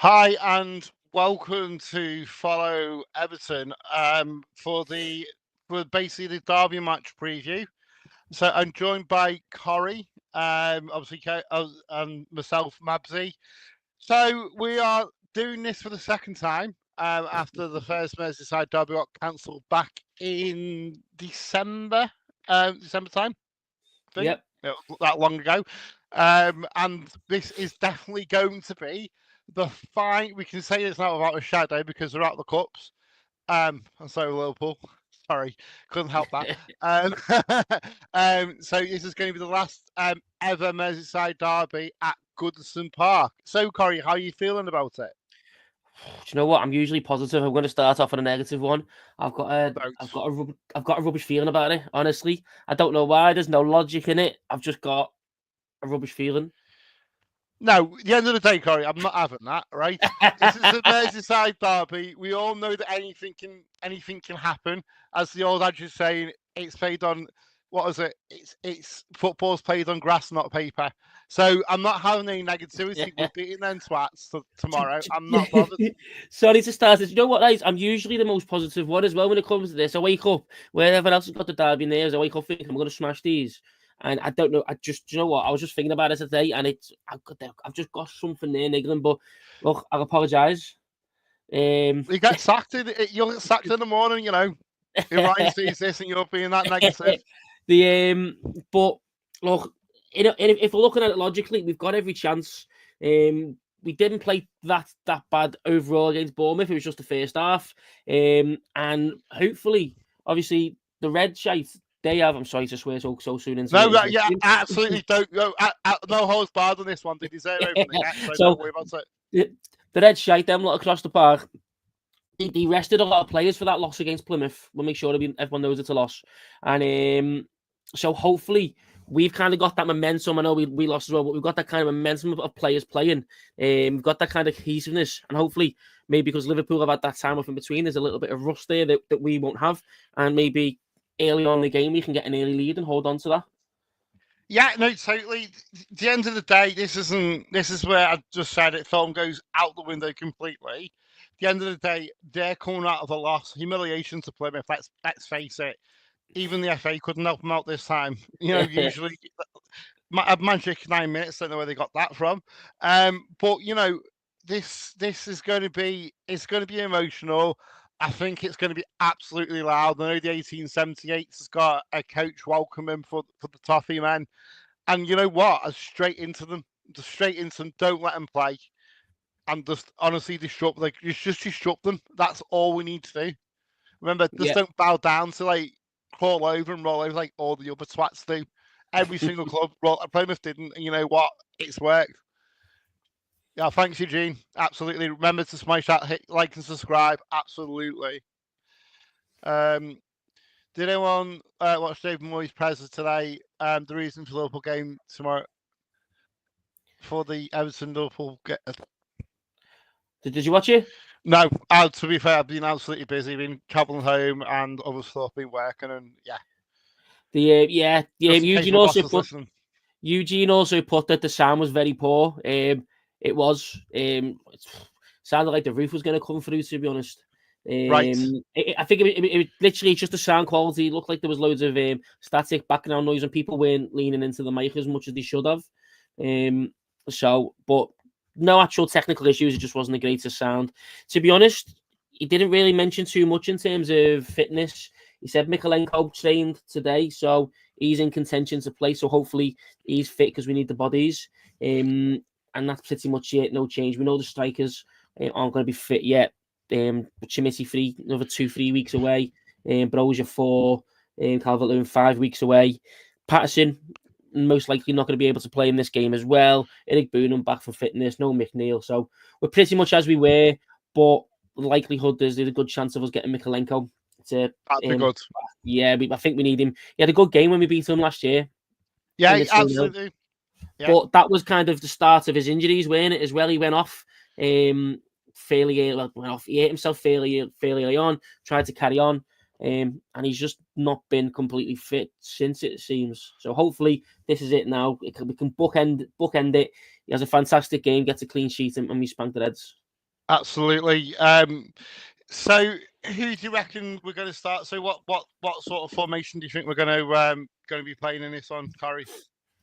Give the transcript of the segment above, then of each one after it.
Hi and welcome to follow Everton for basically the Derby match preview. So I'm joined by Corey, obviously, and myself, Mabsy. So we are doing this for the second time after the first Merseyside Derby got cancelled back in December time, I think. Yep. It was that long ago. And this is definitely going to be the fine. We can say it's not without a shadow because we're out of the cups. I'm sorry, Liverpool. Sorry, couldn't help that. So this is going to be the last ever Merseyside derby at Goodison Park. So, Corey, how are you feeling about it? Do you know what? I'm usually positive. I'm going to start off on a negative one. I've got a, I've Don't. got a, I've got a rubbish feeling about it. Honestly, I don't know why. There's no logic in it. I've just got a rubbish feeling. No, at the end of the day, Corey, I'm not having that. Right? This is a Merseyside derby. We all know that anything can happen. As the old adage is saying, it's played on what is it? It's football's played on grass, not paper. So I'm not having any negativity. We're beating them twats tomorrow. I'm not bothered. Sorry to start this. You know what, guys? I'm usually the most positive one as well when it comes to this. I wake up where everyone else has got the derby nails. I wake up thinking I'm going to smash these. And I don't know. You know what? I was just thinking about it today, and I've just got something there niggling. But look, I apologise. You get sacked. You'll get sacked in the morning. You know, if Ryan sees this and you're being that negative. But look, if we're looking at it logically, we've got every chance. We didn't play that bad overall against Bournemouth. It was just the first half. And hopefully, obviously, the red shite they have. I'm sorry to swear so soon into No, it. yeah, absolutely don't. No holds barred on this one. They deserve everything. So don't worry about it. The red shite, them lot across the park. They rested a lot of players for that loss against Plymouth. We'll make sure everyone knows it's a loss. And so hopefully we've kind of got that momentum. I know we lost as well, but we've got that kind of momentum of players playing. We've got that kind of cohesiveness. And hopefully, maybe because Liverpool have had that time off in between, there's a little bit of rust there that we won't have. And maybe early on in the game, we can get an early lead and hold on to that. Yeah, no, totally. At the end of the day, this is where I just said it. Film goes out the window completely. At the end of the day, they're coming out of a loss, humiliation to Plymouth. Let's face it. Even the FA couldn't help them out this time. You know, usually Magic 9 minutes. Don't know where they got that from. But you know, this is going to be emotional. I think it's going to be absolutely loud. I know the 1878 has got a coach welcoming for the Toffee men, and you know what? Straight into them. Just straight into them. Don't let them play, and just honestly disrupt. Just disrupt them. That's all we need to do. Remember, just don't bow down to crawl over and roll over like all the other twats do. Every single club, Plymouth didn't, and you know what? It's worked. Yeah, thanks, Eugene. Absolutely. Remember to smash that, hit like and subscribe. Absolutely. Did anyone watch David Moyes' presser today? The reason for the Liverpool game tomorrow for the Everton Liverpool. Did you watch it? No, to be fair, I've been absolutely busy, been traveling home and other stuff, been working, and yeah. Eugene also put that the sound was very poor. It was. It sounded like the roof was going to come through, to be honest. Right. I think it literally just the sound quality. It looked like there was loads of static background noise and people weren't leaning into the mic as much as they should have. But no actual technical issues. It just wasn't the greatest sound. To be honest, he didn't really mention too much in terms of fitness. He said Mikalenko trained today, so he's in contention to play. So hopefully he's fit because we need the bodies. And that's pretty much it. No change. We know the strikers aren't going to be fit yet. Chimiti another 2-3 weeks away. Brozier 4. Calvert-Lewin 5 weeks away. Patterson most likely not going to be able to play in this game as well. Eric Boonham back from fitness. No McNeil. So we're pretty much as we were, but the likelihood there's a good chance of us getting Mikalenko. That'd be good. Yeah, I think we need him. He had a good game when we beat him last year. Yeah, absolutely. Yeah. But that was kind of the start of his injuries, weren't it? As well, he went off fairly early. Went off. He hit himself fairly early on. Tried to carry on, and he's just not been completely fit since, it seems. So hopefully this is it now. We can bookend it. He has a fantastic game, gets a clean sheet, and we spank the Reds. Absolutely. So who do you reckon we're going to start? So what sort of formation do you think we're going to be playing in this one, Corey?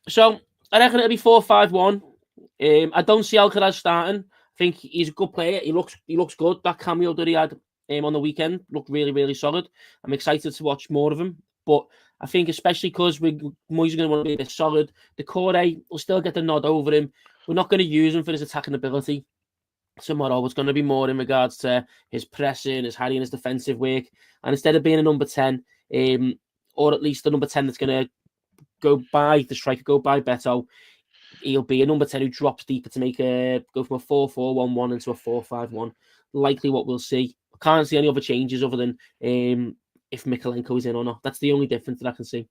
So I reckon it'll be 4-5-1. I don't see Alcaraz starting. I think he's a good player. He looks good. That cameo that he had on the weekend looked really, really solid. I'm excited to watch more of him. But I think especially because Moyes are going to want to be a bit solid, the Corey will still get the nod over him. We're not going to use him for his attacking ability tomorrow. It's going to be more in regards to his pressing, his harrying, his defensive work. And instead of being a number 10, or at least the number 10 that's going to go by the striker, go by Beto, he'll be a number 10 who drops deeper to go from a 4-4-1-1 into a 4-5-1. Likely what we'll see. I can't see any other changes other than if Mikalenko is in or not. That's the only difference that I can see.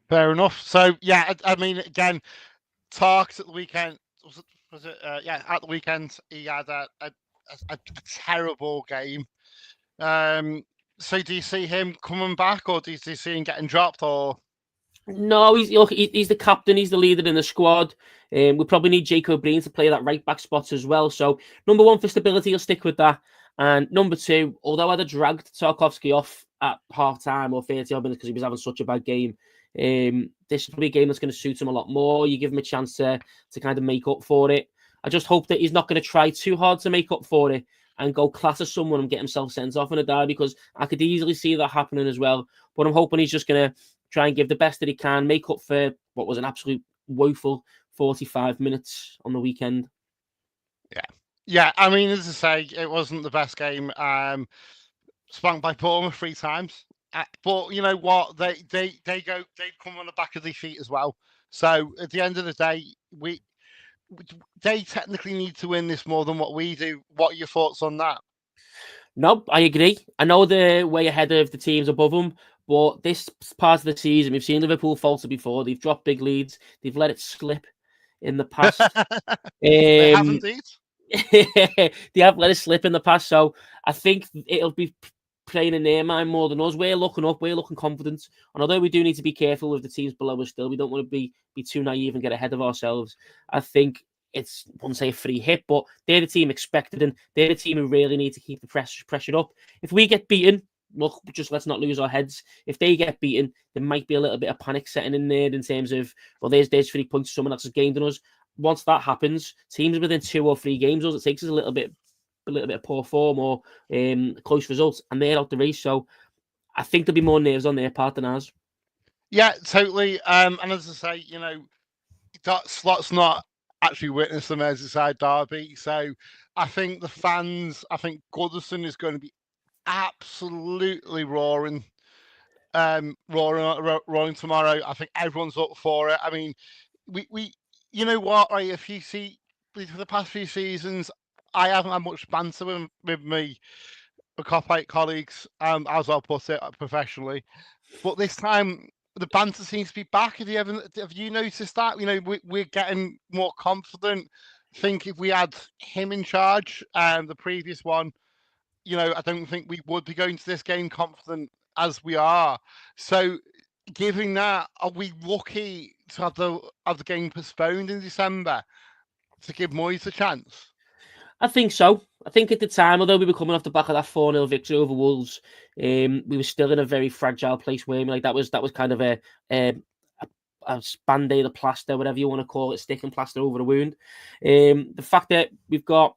Fair enough. So yeah, I mean, again, talked at the weekend. Was it? Yeah, at the weekend he had a terrible game. So do you see him coming back, or do you see him getting dropped, or? No, he's the captain. He's the leader in the squad. We probably need Jacob Breen to play that right back spot as well. So number one for stability, he'll stick with that. And number two, although I'd have dragged Tarkovsky off at half time or 30 odd minutes because he was having such a bad game, this is probably a game that's going to suit him a lot more. You give him a chance to kind of make up for it. I just hope that he's not going to try too hard to make up for it and go clatter someone and get himself sent off in a derby, because I could easily see that happening as well. But I'm hoping he's just going to try and give the best that he can, make up for what was an absolute woeful 45 minutes on the weekend. Yeah. I mean, as I say, it wasn't the best game. Spanked by Bournemouth 3 times, but you know what? They come on the back of their feet as well. So at the end of the day, they technically need to win this more than what we do. What are your thoughts on that? No, I agree. I know they're way ahead of the teams above them, but this part of the season, we've seen Liverpool falter before. They've dropped big leads. They've let it slip in the past. They have indeed. They have let it slip in the past. So I think it'll be playing in their mind more than us. We're looking up. We're looking confident. And although we do need to be careful with the teams below us still, we don't want to be too naive and get ahead of ourselves. I think it's, I wouldn't say a free hit, but they're the team expected, and they're the team who really need to keep the pressure up. If we get beaten, look, just let's not lose our heads. If they get beaten, there might be a little bit of panic setting in there in terms of, well, there's 3 points, someone else has gained on us. Once that happens, teams within 2 or 3 games, it takes us a little bit of poor form or close results, and they're out the race. So I think there'll be more nerves on their part than ours. Yeah, totally. And as I say, you know, that Slot's not actually witnessed the Merseyside derby, so I think the fans, I think Goodison is going to be absolutely roaring tomorrow. I think everyone's up for it. I mean, we you know what, right? If you see for the past few seasons, I haven't had much banter with me colleagues, as I'll put it, professionally. But this time the banter seems to be back. Have you noticed that? You know, we're getting more confident. I think if we had him in charge, the previous one, you know, I don't think we would be going to this game confident as we are. So, given that, are we lucky to have the game postponed in December to give Moyes a chance? I think so. I think at the time, although we were coming off the back of that 4-0 victory over Wolves, we were still in a very fragile place. Where like that was kind of a band-aid, a plaster, whatever you want to call it, stick and plaster over the wound. The fact that we've got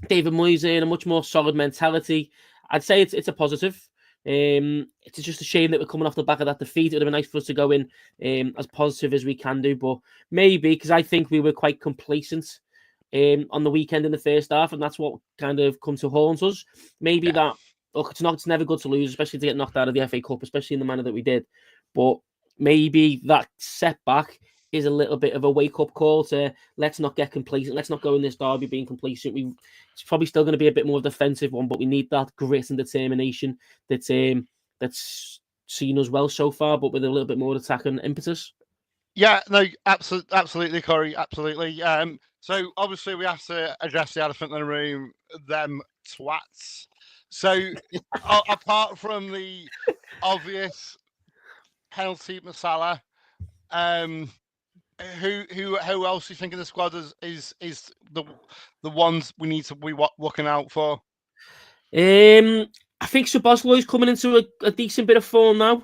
David Moyes in a much more solid mentality, I'd say it's a positive. It's just a shame that we're coming off the back of that defeat. It would have been nice for us to go in as positive as we can do, but maybe because I think we were quite complacent on the weekend in the first half, and that's what kind of come to haunt us. Maybe that, look, it's never good to lose, especially to get knocked out of the FA Cup, especially in the manner that we did. But maybe that setback is a little bit of a wake-up call to let's not get complacent. Let's not go in this derby being complacent. It's probably still going to be a bit more defensive one, but we need that grit and determination that's seen us well so far, but with a little bit more attack and impetus. Yeah, no, absolutely, Corey, absolutely. So obviously we have to address the elephant in the room, them twats. So apart from the obvious penalty, Masala, Who else do you think in the squad is the ones we need to be looking out for? I think Szoboszlai's coming into a decent bit of form now.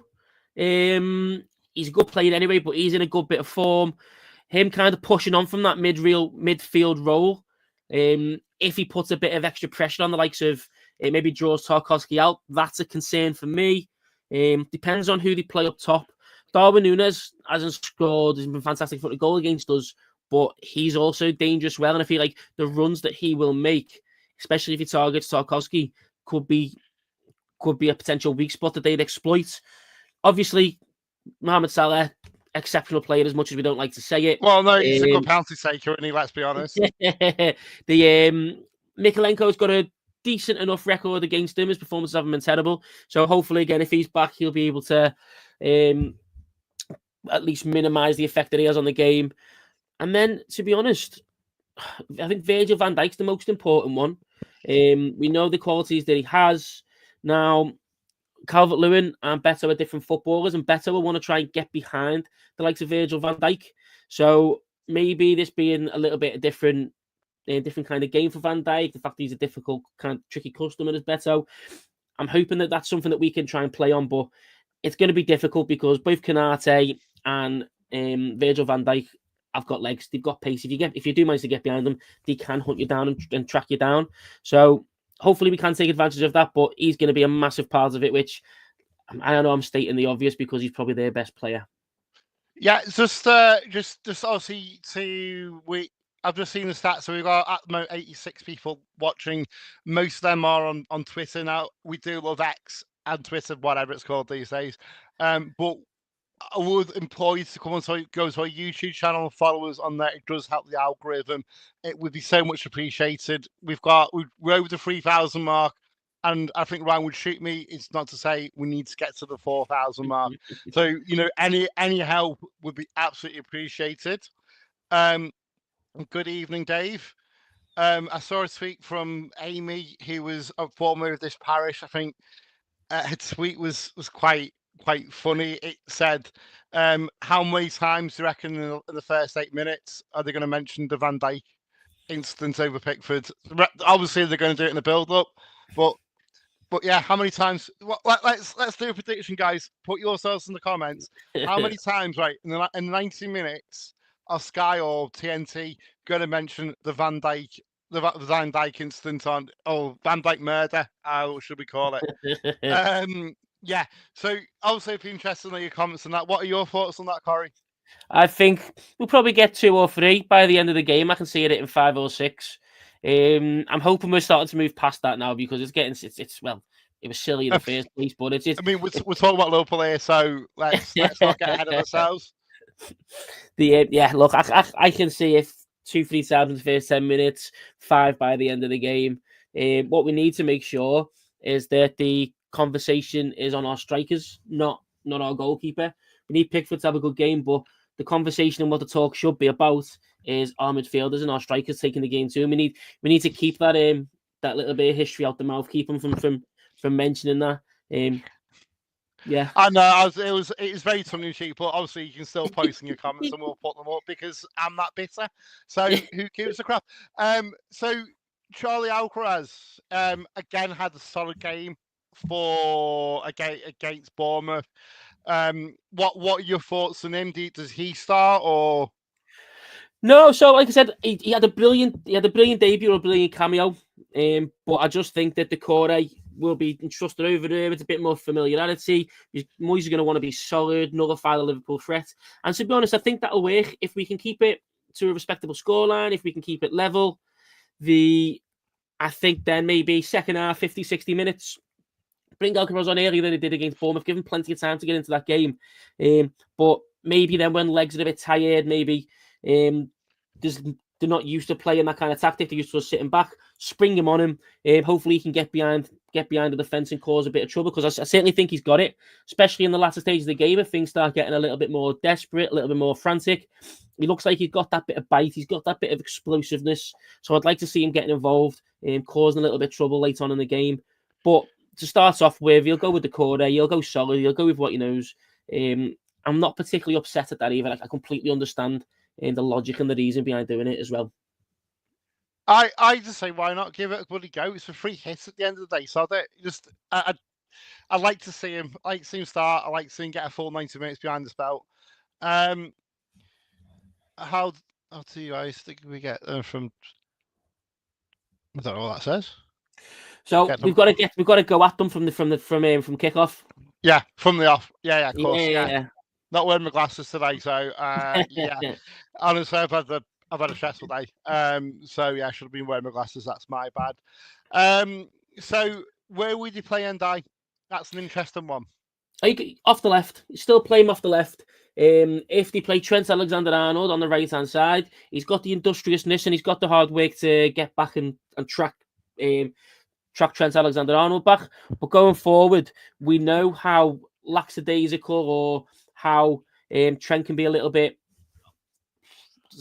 He's a good player anyway, but he's in a good bit of form. Him kind of pushing on from that midfield role. If he puts a bit of extra pressure on the likes of maybe draws Tarkowski out, that's a concern for me. Depends on who they play up top. Darwin Núñez hasn't scored. He's been fantastic for the goal against us, but he's also dangerous well. And I feel like the runs that he will make, especially if he targets Tarkowski, could be a potential weak spot that they'd exploit. Obviously, Mohamed Salah, exceptional player as much as we don't like to say it. Well, no, he's a good penalty taker, isn't he? Let's be honest. Mikalenko's got a decent enough record against him. His performances haven't been terrible. So hopefully, again, if he's back, he'll be able to at least minimise the effect that he has on the game. And then, to be honest, I think Virgil van Dijk's the most important one. We know the qualities that he has. Now, Calvert-Lewin and Beto are different footballers, and Beto will want to try and get behind the likes of Virgil van Dijk. So maybe this being a little bit different kind of game for Van Dijk, the fact that he's a difficult, kind of tricky customer as Beto, I'm hoping that that's something that we can try and play on, but it's going to be difficult because both Konate and Virgil van Dijk have got legs, they've got pace. If you do manage to get behind them, they can hunt you down and track you down. So hopefully we can take advantage of that, but he's going to be a massive part of it, which I don't know, I'm stating the obvious because he's probably their best player. Yeah, just obviously I've just seen the stats. So we've got at the moment 86 people watching. Most of them are on Twitter now. We do love X and Twitter, whatever it's called these days. But I would implore you to come on, go to our YouTube channel and follow us on there. It does help the algorithm. It would be so much appreciated. We're over the 3,000 mark, and I think Ryan would shoot me. It's not to say we need to get to the 4,000 mark. So any help would be absolutely appreciated. Good evening, Dave. I saw a tweet from Amy, who was a former of this parish. I think her tweet was quite funny. It said, how many times do you reckon in the first 8 minutes are they going to mention the Van Dijk incident over Pickford? Obviously, they're going to do it in the build-up, but yeah, how many times? Let's do a prediction, guys. Put yourselves in the comments. How many times, right, in 90 minutes, are Sky or TNT going to mention the Van Dijk incident on Van Dijk murder? How should we call it? Yeah, so obviously if you're interested in your comments on that, what are your thoughts on that, Corey? I think we'll probably get 2 or 3 by the end of the game. I can see it in 5 or 6. I'm hoping we're starting to move past that now because it's well, it was silly in the first place, but it's I mean, we're talking about Liverpool here, so let's not get ahead of ourselves. Look, I can see if 2-3 times in the first 10 minutes, 5 by the end of the game. What we need to make sure is that the conversation is on our strikers, not our goalkeeper. We need Pickford to have a good game, but the conversation and what the talk should be about is our midfielders and our strikers taking the game too. We need to keep that little bit of history out the mouth, keep them from mentioning that. Yeah, I know. It was very tongue in cheek, but obviously you can still post in your comments and we'll put them up because I'm that bitter. So who gives a crap? So Charlie Alcaraz again had a solid game against Bournemouth. What are your thoughts on him? Does he start or? No, so like I said, he had a brilliant debut, a brilliant cameo. But I just think that the core will be entrusted over there. It's a bit more familiarity. Moyes is going to want to be solid, nullify the Liverpool threat. And to be honest, I think that'll work if we can keep it to a respectable scoreline, if we can keep it level. I think then maybe second half, 50, 60 minutes, bring Alcaraz on earlier than he did against Bournemouth, give him plenty of time to get into that game. But maybe then when legs are a bit tired, maybe they're not used to playing that kind of tactic. They're used to sitting back, spring him on him. Hopefully he can get behind the defence and cause a bit of trouble because I certainly think he's got it, especially in the latter stages of the game if things start getting a little bit more desperate, a little bit more frantic. He looks like he's got that bit of bite. He's got that bit of explosiveness. So I'd like to see him getting involved, causing a little bit of trouble late on in the game. But to start off with, he'll go with the core. He'll go solid. He'll go with what he knows. I'm not particularly upset at that either. I completely understand and the logic and the reason behind doing it as well. I just say, why not give it a bloody go? It's a free hit at the end of the day. So I like to see him. I like to see him start. I like to see him get a full 90 minutes behind the belt. How do you guys think we get from? I don't know what that says. So we've got to go at them from kickoff. Yeah, from the off. Yeah, of course. Yeah. Not wearing my glasses today, so yeah. Honestly, I've had a stressful day. So yeah, I should have been wearing my glasses. That's my bad. So where would you play Ndai? That's an interesting one. Off the left. Still play him off the left. If they play Trent Alexander-Arnold on the right-hand side, he's got the industriousness and he's got the hard work to get back and track Trent Alexander-Arnold back. But going forward, we know how lackadaisical or how Trent can be a little bit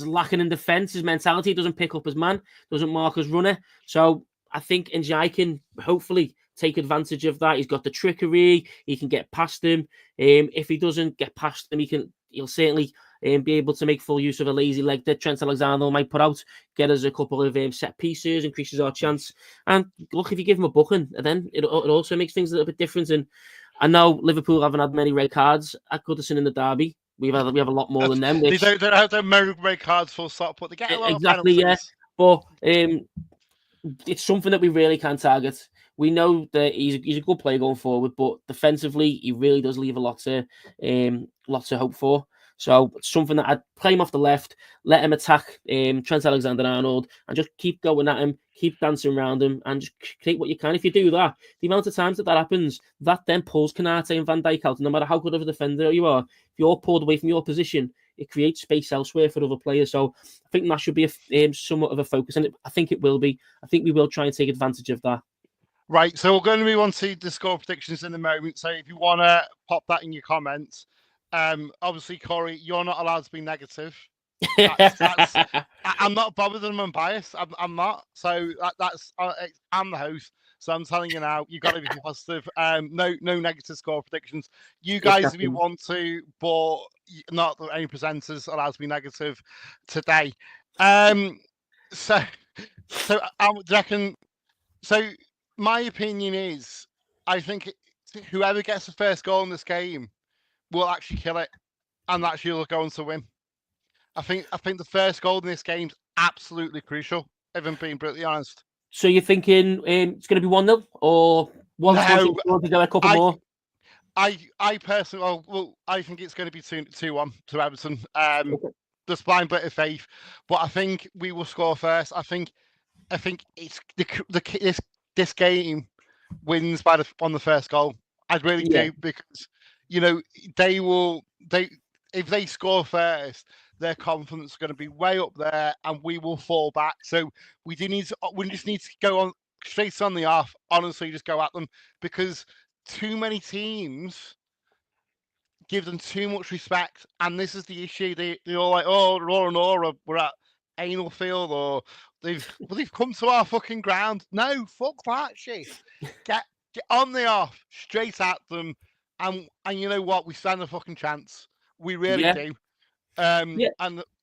lacking in defence. His mentality doesn't pick up his man, doesn't mark his runner. So I think Njai can hopefully take advantage of that. He's got the trickery. He can get past him. If he doesn't get past him, he'll certainly be able to make full use of a lazy leg that Trent Alexander might put out, get us a couple of set pieces, increases our chance. And look, if you give him a booking, then it also makes things a little bit different. And I know Liverpool haven't had many red cards at Goodison in the derby. We have a lot more than them. They don't have their red cards full stop, but they get a lot of penalties. Yeah. But it's something that we really can target. We know that he's a good player going forward, but defensively, he really does leave a lot to hope for. So it's something that I'd play him off the left, let him attack Trent Alexander-Arnold, and just keep going at him, keep dancing around him, and just create what you can. If you do that, the amount of times that happens, that then pulls Konate and Van Dijk out. And no matter how good of a defender you are, if you're pulled away from your position, it creates space elsewhere for other players. So I think that should be somewhat of a focus, and I think it will be. I think we will try and take advantage of that. Right, so we're going to move on to the score predictions in a moment. So if you want to pop that in your comments, obviously, Corey, you're not allowed to be negative. I'm not bothered and I'm biased. I'm not. So I'm the host. So I'm telling you now, you've got to be positive. No negative score predictions. You guys, if you want to, but not any presenters allowed to be negative today. So I reckon. So my opinion is, I think whoever gets the first goal in this game will actually kill it, and actually will go on to win. I think the first goal in this game is absolutely crucial, if I'm being brutally honest. So you're thinking it's going to be 1-0 or one to go a couple more? I personally, well, I think it's going to be 2-1 to Everton. Just blind bit of faith, but I think we will score first. I think it's this game wins on the first goal. I really do, because if they score first, their confidence is going to be way up there, and we will fall back. So we just need to go on straight on the off. Honestly, just go at them, because too many teams give them too much respect, and this is the issue. They're all like, "Oh, Raw and Aura, we're at Anal Field, or they've come to our fucking ground." No, fuck that shit. Get on the off, straight at them, and you know what? We stand a fucking chance. We really do. And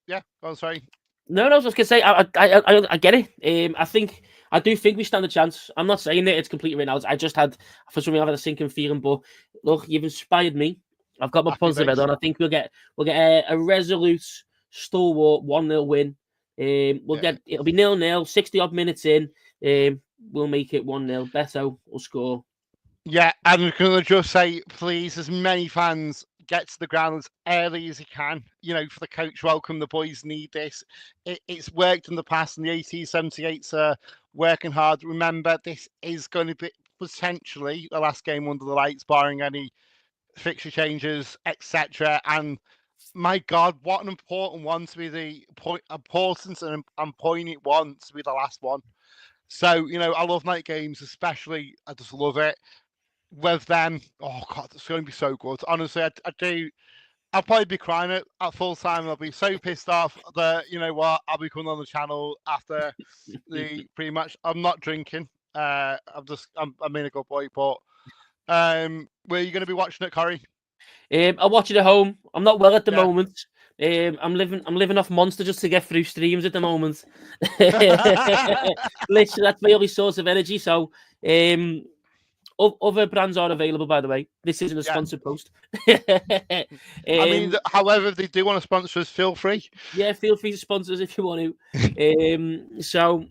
yeah, I'm sorry. No, I was just gonna say I get it. I do think we stand a chance. I'm not saying that it's completely written out. I just had, for some reason, I've had a sinking feeling. But look, you've inspired me. I've got my positive head on. I think we'll get a resolute, stalwart 1-0 win. It'll be 0-0, 60 odd minutes in. We'll make it 1-0. Beto will score. Yeah, I'm going to just say, please, as many fans, get to the ground as early as you can. For the coach welcome, the boys need this. It's worked in the past, and the 80s, 78s are working hard. Remember, this is going to be potentially the last game under the lights, barring any fixture changes, etc. And my God, what an important one to be the important and poignant one to be the last one. So, I love night games, especially. I just love it. With them, oh God, it's going to be so good. Honestly, I do. I'll probably be crying at full time. I'll be so pissed off that, I'll be coming on the channel after the pre-match. I'm not drinking. I'm being a good boy. But where are you going to be watching it, Corey? I'll watch it at home. I'm not well at the moment, I'm living off Monster just to get through streams at the moment. Literally, that's my only source of energy. So, other brands are available, by the way. This isn't a Yeah. sponsored post. I mean, however, if they do want to sponsor us, feel free. Yeah, feel free to sponsor us if you want to. So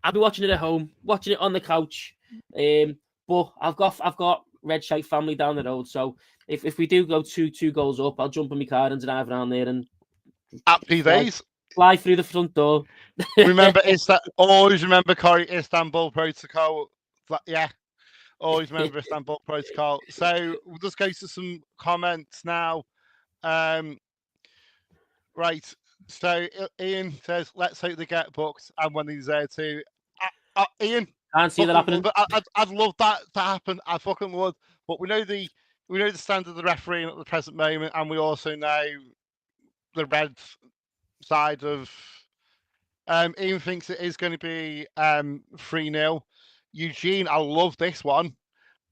I'll be watching it at home, watching it on the couch. But I've got Red Shite family down the road, so if we do go two goals up, I'll jump on my car and drive around there and Happy days. fly through the front door. Remember, always remember, Corey, Istanbul Protocol. Yeah, always remember Istanbul Protocol. So we'll just go to some comments now. Right. So Ian says, "Let's hope they get booked and when he's there too." Ian, Can't see that happening. I'd love that to happen. I fucking would. But we know the standard of the refereeing at the present moment, and we also know the red side of. Ian thinks it is going to be 3-0. Eugene, I love this one.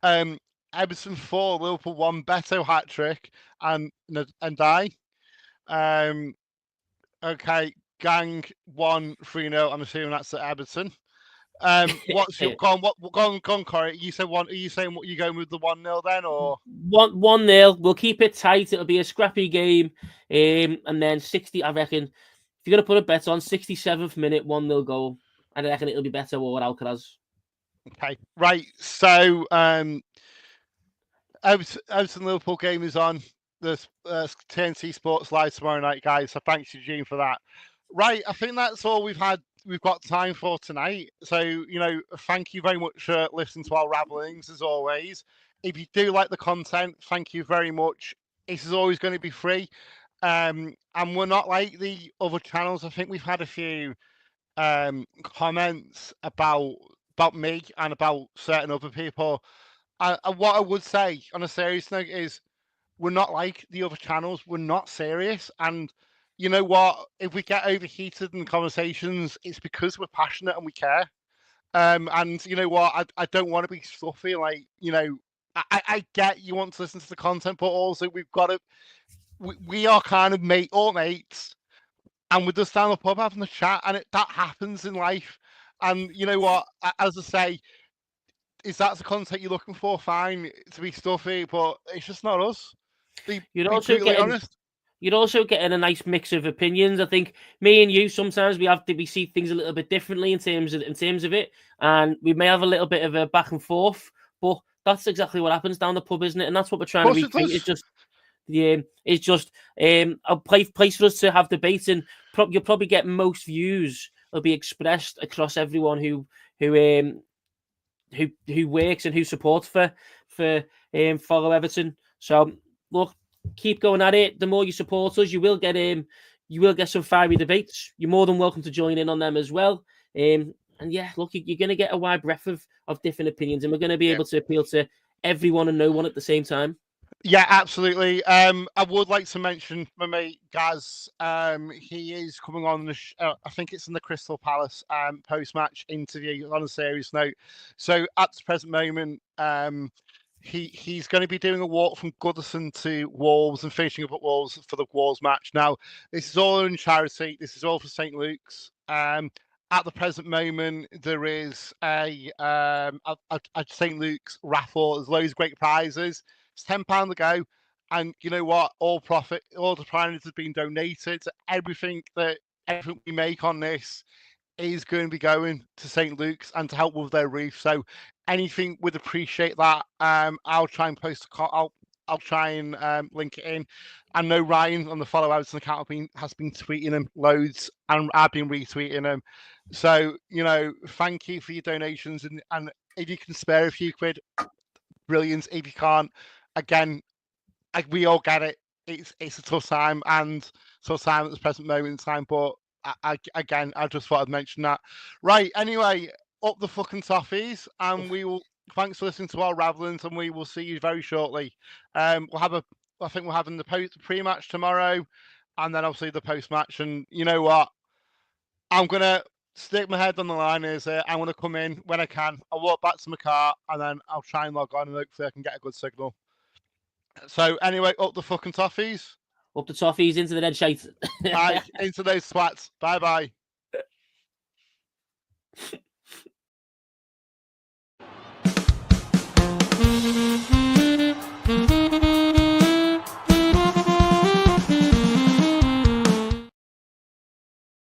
Everton 4, Liverpool 1, Beto hat trick, and I. Okay, Gang 1 3-0. I'm assuming that's at Everton. What's your go on, Corey? You said one. Are you saying what you going with the 1-0 then, or 1-0? We'll keep it tight. It'll be a scrappy game. And then 60. I reckon if you're gonna put a bet on 67th minute 1-0 goal, I reckon it'll be Beto or Alcaraz. Okay, right. So Everton Liverpool game is on the TNT Sports Live tomorrow night, guys. So thanks, Eugene, for that. Right, I think that's all we've got time for tonight. So, thank you very much for listening to our ramblings, as always. If you do like the content, thank you very much. This is always going to be free. And we're not like the other channels. I think we've had a few comments about me and about certain other people. And what I would say on a serious note is we're not like the other channels. We're not serious. And you know what? If we get overheated in conversations, it's because we're passionate and we care. And you know what? I don't want to be fluffy. Like, I get you want to listen to the content, but also we've got to, we are kind of mates, and we're just down the pub having a chat, and that happens in life. And you know what? As I say, is that the content you're looking for? Fine, to be stuffy, but it's just not us. You'd also getting a nice mix of opinions. I think me and you sometimes we see things a little bit differently in terms of it, and we may have a little bit of a back and forth. But that's exactly what happens down the pub, isn't it? And that's what we're trying to recreate. It's just a place for us to have debates, and you'll probably get most views will be expressed across everyone who works and who supports for follow Everton. So look, keep going at it. The more you support us, you will get some fiery debates. You're more than welcome to join in on them as well. And yeah, look, you're going to get a wide breadth of different opinions, and we're going to be able to appeal to everyone and no one at the same time. Yeah, absolutely. I would like to mention my mate Gaz. He is coming on I think it's in the Crystal Palace post-match interview on a serious note. So at the present moment, he's going to be doing a walk from Goodison to Wolves and finishing up at Wolves for the Wolves match. Now, this is all in charity. This is all for St. Luke's. At the present moment, there is a St. Luke's raffle. There's loads of great prizes. It's £10 to go, and you know what? All the prizes have been donated. Everything we make on this is going to be going to St. Luke's and to help with their roof. So anything would appreciate that. I'll try and post. I'll try and link it in. I know Ryan on the Follow Everton account has been tweeting them loads, and I've been retweeting them. So thank you for your donations, and if you can spare a few quid, brilliant. If you can't, again, we all get it. It's a tough time at the present moment in time. But I just thought I'd mention that. Right. Anyway, up the fucking toffees, and we will. Thanks for listening to our ramblings, and we will see you very shortly. I think we're having the pre-match tomorrow, and then obviously the post-match. And you know what? I'm gonna stick my head on the line. I'm gonna come in when I can. I'll walk back to my car, and then I'll try and log on, and hopefully I can get a good signal. So anyway, up the fucking toffees. Up the toffees, into the dead shite. Aye, into those swats. Bye bye.